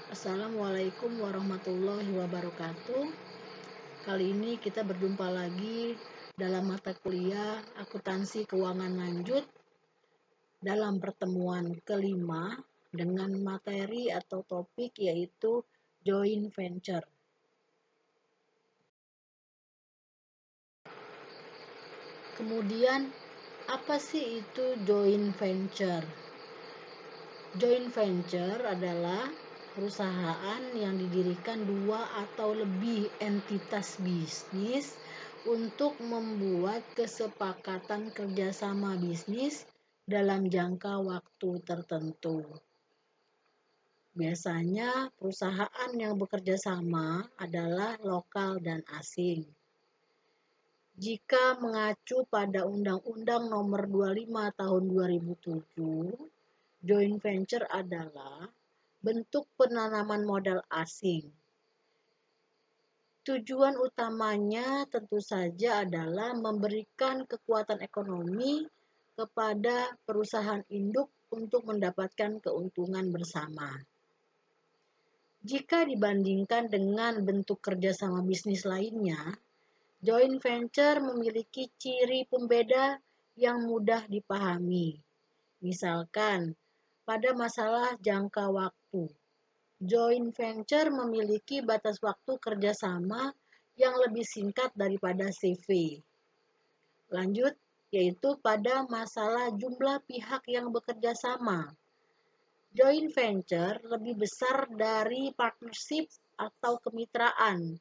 Assalamualaikum warahmatullahi wabarakatuh. Kali ini kita berjumpa lagi dalam mata kuliah akuntansi keuangan lanjut dalam pertemuan kelima dengan materi atau topik yaitu joint venture. Kemudian, apa sih itu joint venture? Joint venture adalah perusahaan yang didirikan dua atau lebih entitas bisnis untuk membuat kesepakatan kerjasama bisnis dalam jangka waktu tertentu. Biasanya perusahaan yang bekerja sama adalah lokal dan asing. Jika mengacu pada Undang-Undang Nomor 25 Tahun 2007, joint venture adalah bentuk penanaman modal asing. Tujuan utamanya tentu saja adalah memberikan kekuatan ekonomi kepada perusahaan induk untuk mendapatkan keuntungan bersama. Jika dibandingkan dengan bentuk kerjasama bisnis lainnya, joint venture memiliki ciri pembeda yang mudah dipahami. Misalkan, pada masalah jangka waktu, joint venture memiliki batas waktu kerjasama yang lebih singkat daripada CV. Lanjut, yaitu pada masalah jumlah pihak yang bekerja sama. Joint venture lebih besar dari partnership atau kemitraan,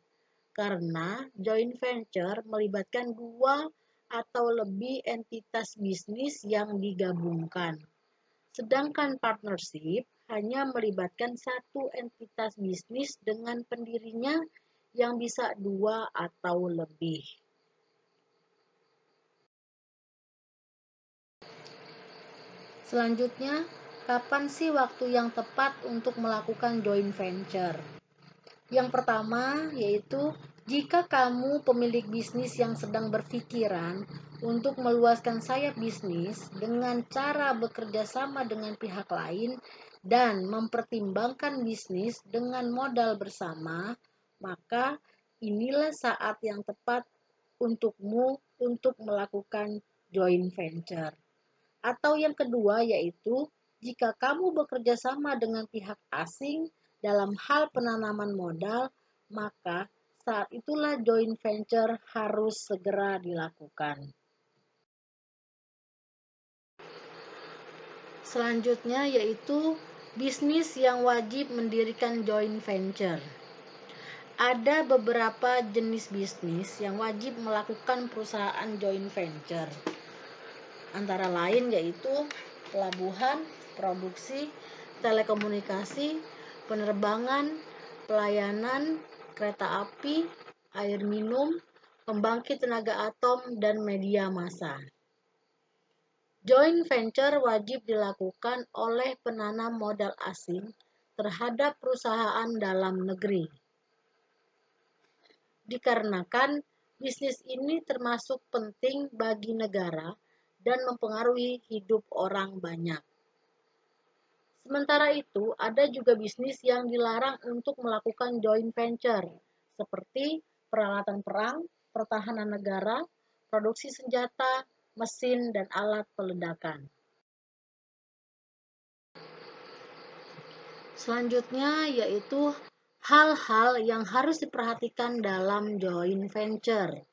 karena joint venture melibatkan dua atau lebih entitas bisnis yang digabungkan. Sedangkan partnership hanya melibatkan satu entitas bisnis dengan pendirinya yang bisa dua atau lebih. Selanjutnya, kapan sih waktu yang tepat untuk melakukan joint venture? Yang pertama yaitu jika kamu pemilik bisnis yang sedang berpikiran untuk meluaskan sayap bisnis dengan cara bekerja sama dengan pihak lain dan mempertimbangkan bisnis dengan modal bersama, maka inilah saat yang tepat untukmu untuk melakukan joint venture. Atau yang kedua yaitu jika kamu bekerja sama dengan pihak asing dalam hal penanaman modal, maka saat itulah joint venture harus segera dilakukan. Selanjutnya yaitu bisnis yang wajib mendirikan joint venture. Ada beberapa jenis bisnis yang wajib melakukan perusahaan joint venture. Antara lain yaitu pelabuhan, produksi, telekomunikasi, penerbangan, pelayanan, kereta api, air minum, pembangkit tenaga atom, dan media massa. Joint venture wajib dilakukan oleh penanam modal asing terhadap perusahaan dalam negeri. Dikarenakan bisnis ini termasuk penting bagi negara dan mempengaruhi hidup orang banyak. Sementara itu, ada juga bisnis yang dilarang untuk melakukan joint venture, seperti peralatan perang, pertahanan negara, produksi senjata, mesin, dan alat peledakan. Selanjutnya yaitu hal-hal yang harus diperhatikan dalam joint venture.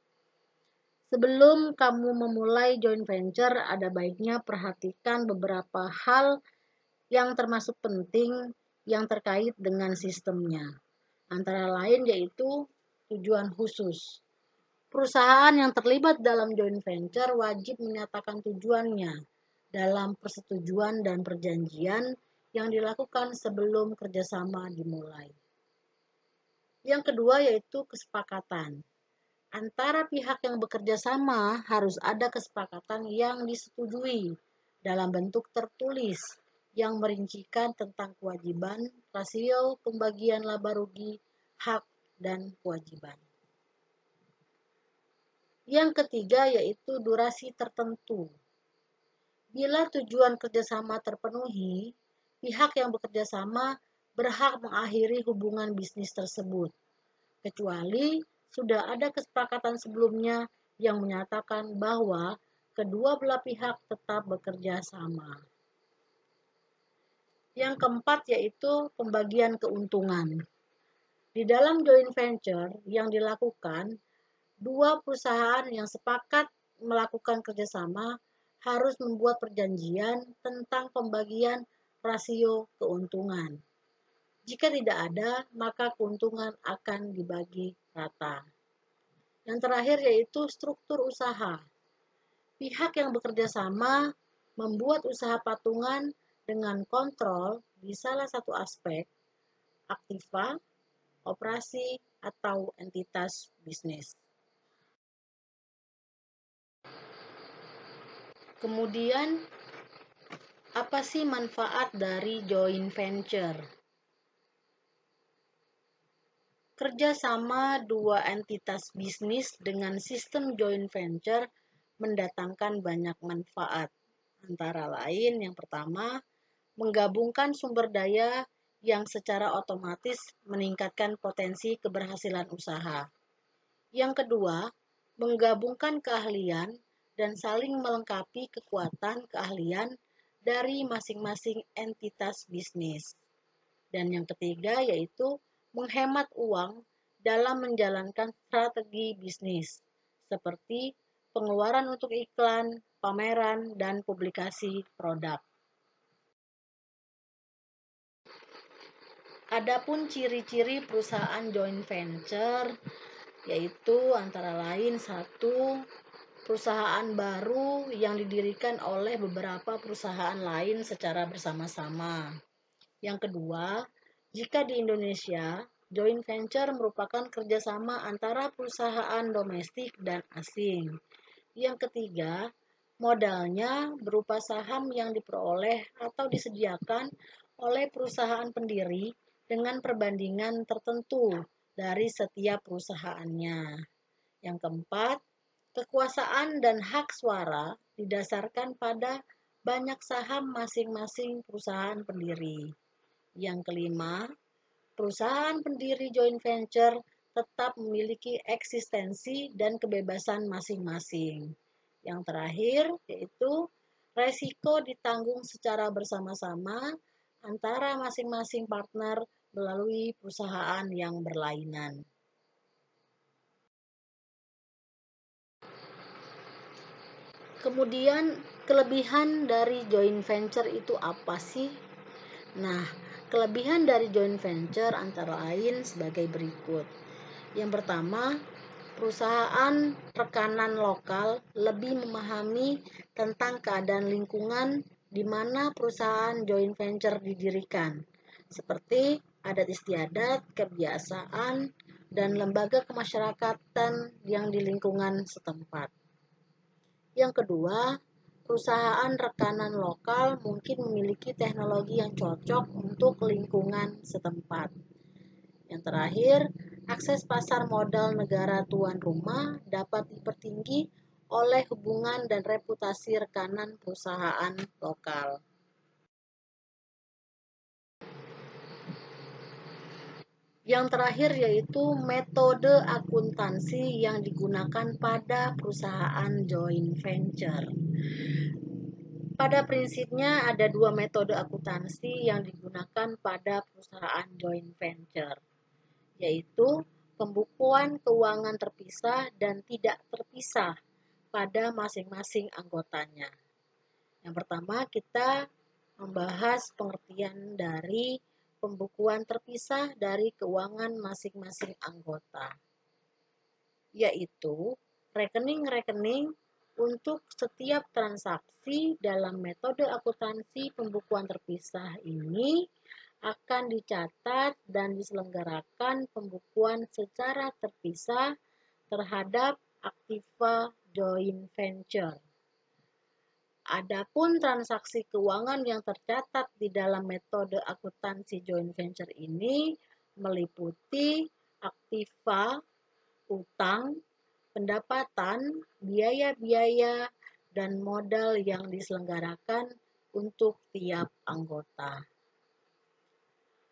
Sebelum kamu memulai joint venture, ada baiknya perhatikan beberapa hal yang termasuk penting yang terkait dengan sistemnya. Antara lain yaitu tujuan khusus. Perusahaan yang terlibat dalam joint venture wajib menyatakan tujuannya dalam persetujuan dan perjanjian yang dilakukan sebelum kerjasama dimulai. Yang kedua yaitu kesepakatan. Antara pihak yang bekerja sama harus ada kesepakatan yang disetujui dalam bentuk tertulis yang merincikan tentang kewajiban, rasio, pembagian laba rugi, hak, dan kewajiban. Yang ketiga yaitu durasi tertentu. Bila tujuan kerjasama terpenuhi, pihak yang bekerja sama berhak mengakhiri hubungan bisnis tersebut, kecuali sudah ada kesepakatan sebelumnya yang menyatakan bahwa kedua belah pihak tetap bekerja sama. Yang keempat yaitu pembagian keuntungan. Di dalam joint venture yang dilakukan, dua perusahaan yang sepakat melakukan kerjasama harus membuat perjanjian tentang pembagian rasio keuntungan. Jika tidak ada, maka keuntungan akan dibagi rata. Yang terakhir yaitu struktur usaha. Pihak yang bekerja sama membuat usaha patungan dengan kontrol di salah satu aspek, aktiva, operasi, atau entitas bisnis. Kemudian, apa sih manfaat dari joint venture? Kerjasama dua entitas bisnis dengan sistem joint venture mendatangkan banyak manfaat. Antara lain, yang pertama, menggabungkan sumber daya yang secara otomatis meningkatkan potensi keberhasilan usaha. Yang kedua, menggabungkan keahlian dan saling melengkapi kekuatan keahlian dari masing-masing entitas bisnis. Dan yang ketiga yaitu menghemat uang dalam menjalankan strategi bisnis, seperti pengeluaran untuk iklan, pameran, dan publikasi produk. Adapun ciri-ciri perusahaan joint venture yaitu antara lain satu, perusahaan baru yang didirikan oleh beberapa perusahaan lain secara bersama-sama. Yang kedua, jika di Indonesia, joint venture merupakan kerjasama antara perusahaan domestik dan asing. Yang ketiga, modalnya berupa saham yang diperoleh atau disediakan oleh perusahaan pendiri dengan perbandingan tertentu dari setiap perusahaannya. Yang keempat, kekuasaan dan hak suara didasarkan pada banyak saham masing-masing perusahaan pendiri. Yang kelima, perusahaan pendiri joint venture tetap memiliki eksistensi dan kebebasan masing-masing. Yang terakhir yaitu resiko ditanggung secara bersama-sama antara masing-masing partner melalui perusahaan yang berlainan. Kemudian kelebihan dari joint venture itu apa sih? Nah, kelebihan dari joint venture antara lain sebagai berikut. Yang pertama, perusahaan rekanan lokal lebih memahami tentang keadaan lingkungan di mana perusahaan joint venture didirikan, seperti adat istiadat, kebiasaan, dan lembaga kemasyarakatan yang di lingkungan setempat. Yang kedua, perusahaan rekanan lokal mungkin memiliki teknologi yang cocok untuk lingkungan setempat. Yang terakhir, akses pasar modal negara tuan rumah dapat dipertinggi oleh hubungan dan reputasi rekanan perusahaan lokal. Yang terakhir yaitu metode akuntansi yang digunakan pada perusahaan joint venture. Pada prinsipnya ada dua metode akuntansi yang digunakan pada perusahaan joint venture, yaitu pembukuan keuangan terpisah dan tidak terpisah pada masing-masing anggotanya. Yang pertama kita membahas pengertian dari pembukuan terpisah dari keuangan masing-masing anggota, yaitu rekening-rekening untuk setiap transaksi dalam metode akuntansi pembukuan terpisah ini akan dicatat dan diselenggarakan pembukuan secara terpisah terhadap aktiva joint venture. Adapun transaksi keuangan yang tercatat di dalam metode akuntansi joint venture ini meliputi aktiva, utang, pendapatan, biaya-biaya, dan modal yang diselenggarakan untuk tiap anggota.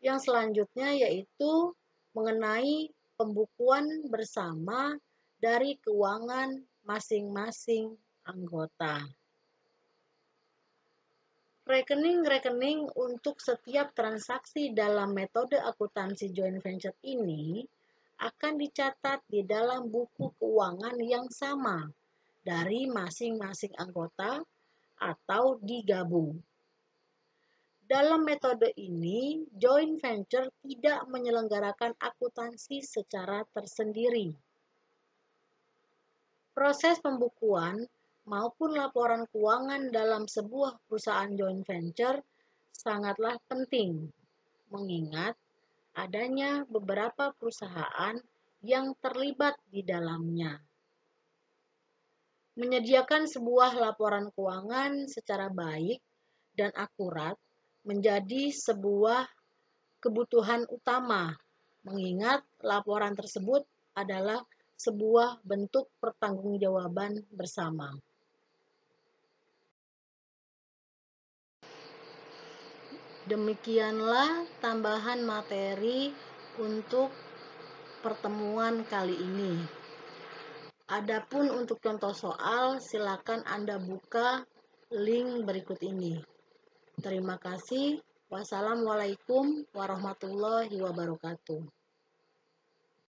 Yang selanjutnya yaitu mengenai pembukuan bersama dari keuangan masing-masing anggota. Rekening-rekening untuk setiap transaksi dalam metode akuntansi joint venture ini akan dicatat di dalam buku keuangan yang sama dari masing-masing anggota atau digabung. Dalam metode ini, joint venture tidak menyelenggarakan akuntansi secara tersendiri. Proses pembukuan maupun laporan keuangan dalam sebuah perusahaan joint venture sangatlah penting, mengingat adanya beberapa perusahaan yang terlibat di dalamnya. Menyediakan sebuah laporan keuangan secara baik dan akurat menjadi sebuah kebutuhan utama, mengingat laporan tersebut adalah sebuah bentuk pertanggungjawaban bersama. Demikianlah tambahan materi untuk pertemuan kali ini. Adapun untuk contoh soal, silakan Anda buka link berikut ini. Terima kasih. Wassalamualaikum warahmatullahi wabarakatuh.